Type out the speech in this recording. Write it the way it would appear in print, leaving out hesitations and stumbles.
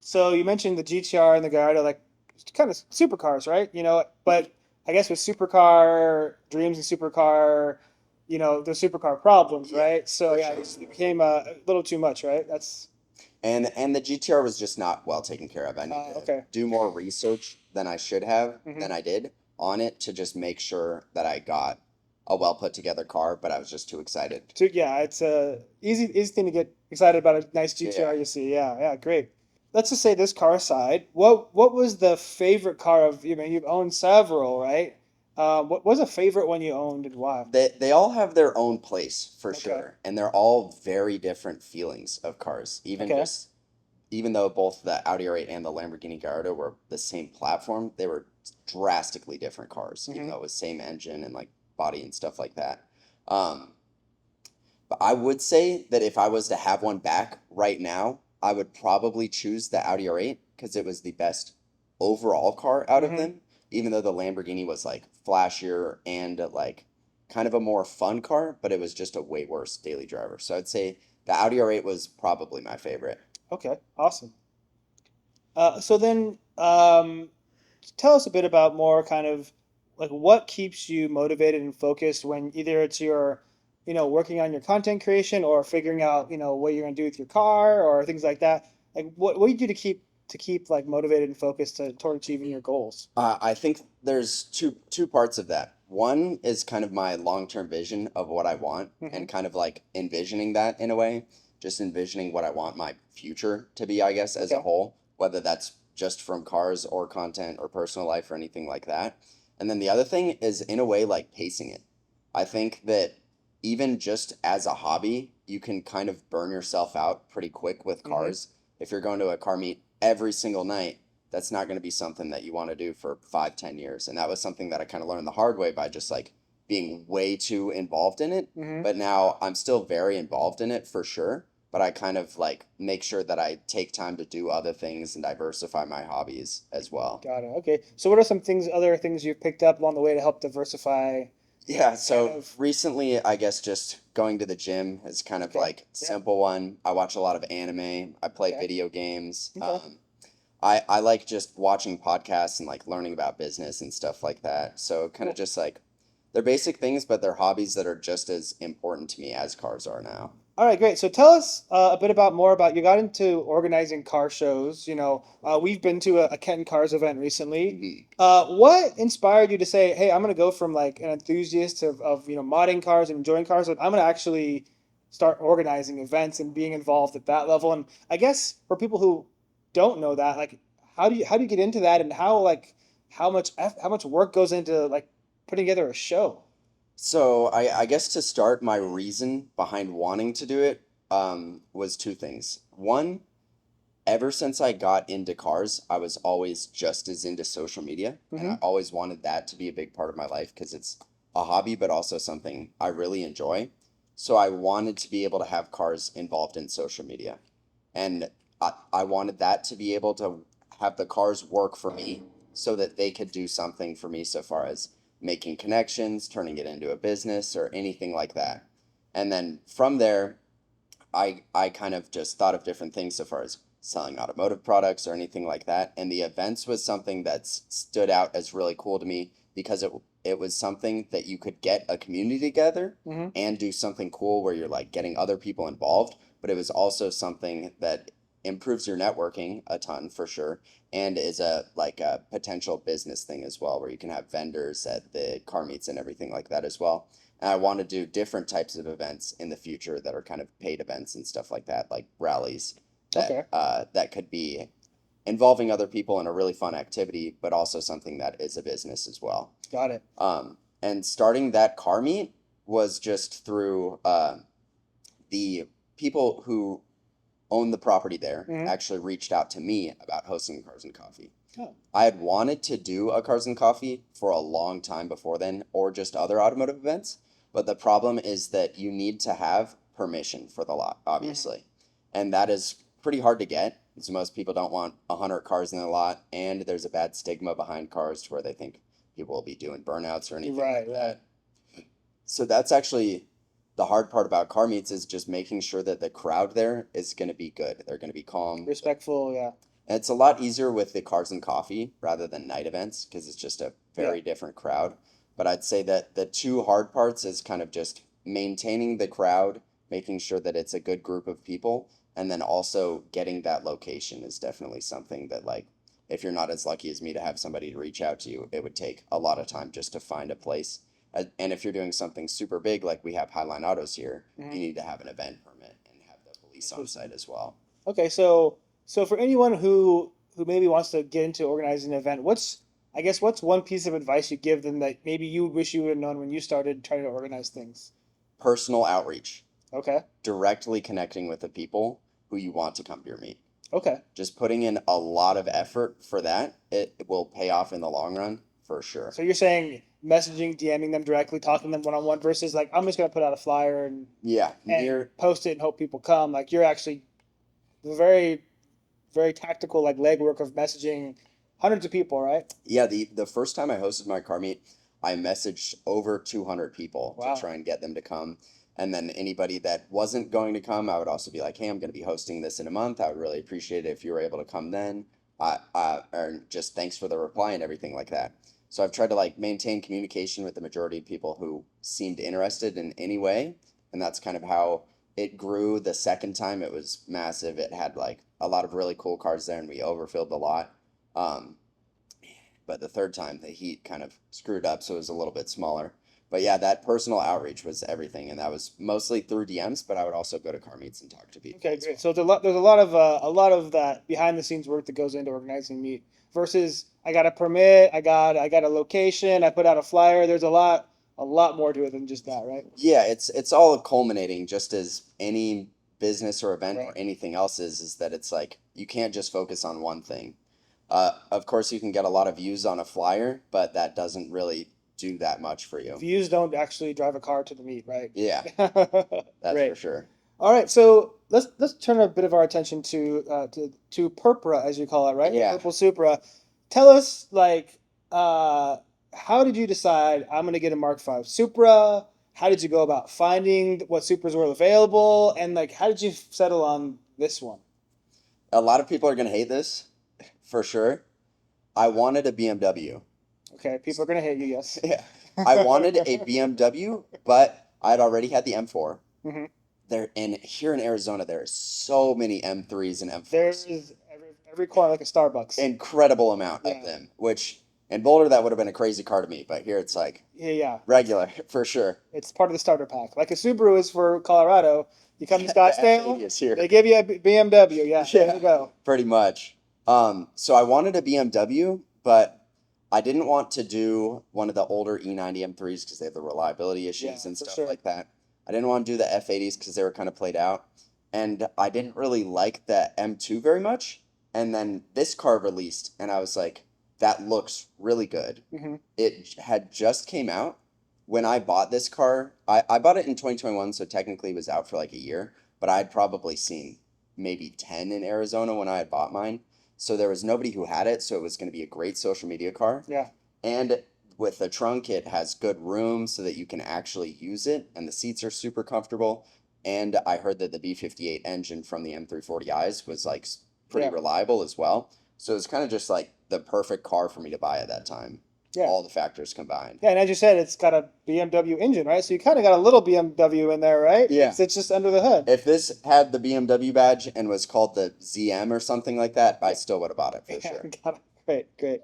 So you mentioned the GTR and the Gallardo, like kind of supercars, right? But I guess with supercar dreams and supercar, the supercar problems, Yeah, right? So for yeah, sure. it became a little too much, right? That's And the GTR was just not well taken care of. I need to okay. do more research than I should have, Hmm. than I did on it to just make sure that I got a well put together car, but I was just too excited. So yeah, it's a easy thing to get excited about a nice GTR Yeah. you see. Yeah, yeah, great. Let's just say this car aside, what was the favorite car of you've owned several, right? What was a favorite one you owned and why? They all have their own place for Okay. sure, and they're all very different feelings of cars. Okay. Even though both the Audi R8 and the Lamborghini Gallardo were the same platform, they were drastically different cars, even Hmm. though it was same engine and like body and stuff like that. Um, but I would say that if I was to have one back right now, I would probably choose the Audi R8 because it was the best overall car out of Hmm. them, even though the Lamborghini was like flashier and like kind of a more fun car, but it was just a way worse daily driver. So I'd say the Audi R8 was probably my favorite. Okay. Awesome. So then, tell us a bit about more kind of like what keeps you motivated and focused when either it's your, working on your content creation or figuring out, what you're gonna do with your car or things like that. Like what do you do to keep like motivated and focused toward achieving your goals? I think there's two parts of that. One is kind of my long-term vision of what I want Hmm. and kind of like envisioning that in a way, just envisioning what I want my future to be, I guess, as a Okay. whole, whether that's just from cars or content or personal life or anything like that. And then the other thing is in a way like pacing it. I think that even just as a hobby, you can kind of burn yourself out pretty quick with Hmm. cars. If you're going to a car meet every single night, that's not going to be something that you want to do for 5, 10 years. And that was something that I kind of learned the hard way by just like being way too involved in it. Hmm. But now I'm still very involved in it for sure. But I kind of like make sure that I take time to do other things and diversify my hobbies as well. Got it. Okay. So what are some other things you've picked up along the way to help diversify Yeah, kind so of? recently I guess just going to the gym is kind of Okay. like Yeah. simple one. I watch a lot of anime. I play Okay. video games. Okay. I like just watching podcasts and like learning about business and stuff like that. So kind of Cool. just like they're basic things, but they're hobbies that are just as important to me as cars are now. All right, great. So tell us a bit about more about you got into organizing car shows. We've been to a Kenton Cars event recently. Mhm. What inspired you to say, "Hey, I'm going to go from like an enthusiast of modding cars and enjoying cars, but I'm going to actually start organizing events and being involved at that level?" And I guess for people who don't know that, like, how do you get into that, and how much work goes into like putting together a show? So I guess to start, my reason behind wanting to do it was two things. One, ever since I got into cars, I was always just as into social media, and Hmm. I always wanted that to be a big part of my life because it's a hobby, but also something I really enjoy. So I wanted to be able to have cars involved in social media, and I wanted that to be able to have the cars work for me so that they could do something for me so far as making connections, turning it into a business, or anything like that. And then from there, I kind of just thought of different things so far as selling automotive products or anything like that. And the events was something that stood out as really cool to me because it was something that you could get a community together Hmm. and do something cool where you're like getting other people involved, but it was also something that improves your networking a ton for sure and is a like a potential business thing as well where you can have vendors at the car meets and everything like that as well. And I want to do different types of events in the future that are kind of paid events and stuff like that, like rallies Okay. that could be involving other people in a really fun activity, but also something that is a business as well. Got it. And starting that car meet was just through the people who own the property there Hmm. actually reached out to me about hosting Cars and Coffee. Oh. I had wanted to do a Cars and Coffee for a long time before then, or just other automotive events. But the problem is that you need to have permission for the lot, Hmm. obviously. And that is pretty hard to get. So most people don't want 100 cars in their lot, and there's a bad stigma behind cars to where they think people will be doing burnouts or anything Right, like right. that. So that's actually the hard part about car meets is just making sure that the crowd there is going to be good. They're going to be calm. Respectful, yeah. And it's a lot easier with the cars and coffee rather than night events because it's just a Yeah. very different crowd. But I'd say that the two hard parts is kind of just maintaining the crowd, making sure that it's a good group of people, and then also getting that location is definitely something that like if you're not as lucky as me to have somebody to reach out to you, it would take a lot of time just to find a place. And if you're doing something super big like we have Highline Autos here, you Hmm. need to have an event permit and have the police on site as well. Okay, so for anyone who maybe wants to get into organizing an event, what's one piece of advice you give them that maybe you wish you would have known when you started trying to organize things? Personal outreach, Okay. directly connecting with the people who you want to come to your meet. Okay. Just putting in a lot of effort for that, it will pay off in the long run for sure. So you're saying messaging, DMing them directly, talking to them one on one versus like I'm just gonna put out a flyer Yeah, and near post it and hope people come. Like you're actually very very tactical like legwork of messaging hundreds of people, right? yeah, the first time I hosted my car meet, I messaged over 200 people to Wow. try and get them to come. And then anybody that wasn't going to come, I would also be like, "Hey, I'm going to be hosting this in a month. I would really appreciate it if you were able to come then." Or just thanks for the reply and everything like that. So I've tried to like maintain communication with the majority of people who seemed interested in any way, and that's kind of how it grew. The second time it was massive. It had like a lot of really cool cars there, and we overfilled the lot. Um, but the third time the heat kind of screwed up, so it was a little bit smaller. But yeah, that personal outreach was everything, and that was mostly through DMs. But I would also go to car meets and talk to people Okay, as great. well. So there's a lot of that behind the scenes work that goes into organizing meet versus I got a permit, I got a location, I put out a flyer. There's a lot more to it than just that, right? Yeah, it's all culminating, just as any business or event or Right. anything else is that it's like you can't just focus on one thing. Of course, you can get a lot of views on a flyer, but that doesn't really do that much for you. Views don't actually drive a car to the meet, right? Yeah, that's for Great. sure. All right, so let's turn a bit of our attention to Purpra, as you call it, right? The Yeah. Purple Supra. Tell us, like, uh, how did you decide I'm going to get a Mark V Supra? How did you go about finding what Supras were available, and like, how did you settle on this one? A lot of people are gonna hate this, for sure. I wanted a BMW. Okay, people are going to hate you, yes. Yeah. I wanted a BMW, but I'd already had the M4. Hmm. There and here in Arizona, there are so many M3s and There's M4s. every corner like a Starbucks. Incredible amount of Yeah, them, which in Boulder that would have been a crazy car to meet, but here it's like yeah, yeah. regular for sure. It's part of the starter pack. Like a Subaru is for Colorado. You come to The F80 Scottsdale, is here. they give you a BMW. Yeah, there Yeah, you go. pretty much. So I wanted a BMW, but I didn't want to do one of the older E90 M3s because they have the reliability Yeah, issues and for stuff sure. like that. I didn't want to do the F80s because they were kind of played out. And I didn't really like the M2 very much. And then this car released, and I was like, that looks really good. Hmm. It had just came out. When I bought this car, I bought it in 2021, so technically it was out for like a year, but I'd probably seen maybe 10 in Arizona when I had bought mine. So there was nobody who had it, so it was going to be a great social media car. Yeah, And with the trunk, it has good room so that you can actually use it, and the seats are super comfortable. And I heard that the B58 engine from the M340i's was like pretty yeah, reliable as well. So it's kind of just like the perfect car for me to buy at that time. yeah, All the factors combined. yeah. And as you said, it's got a BMW engine, right? So you kind of got a little BMW in there, right? Yeah. It's just under the hood. If this had the BMW badge and was called the ZM or something like that, I Yeah, still would have bought it for yeah. sure. Got it. Great, great.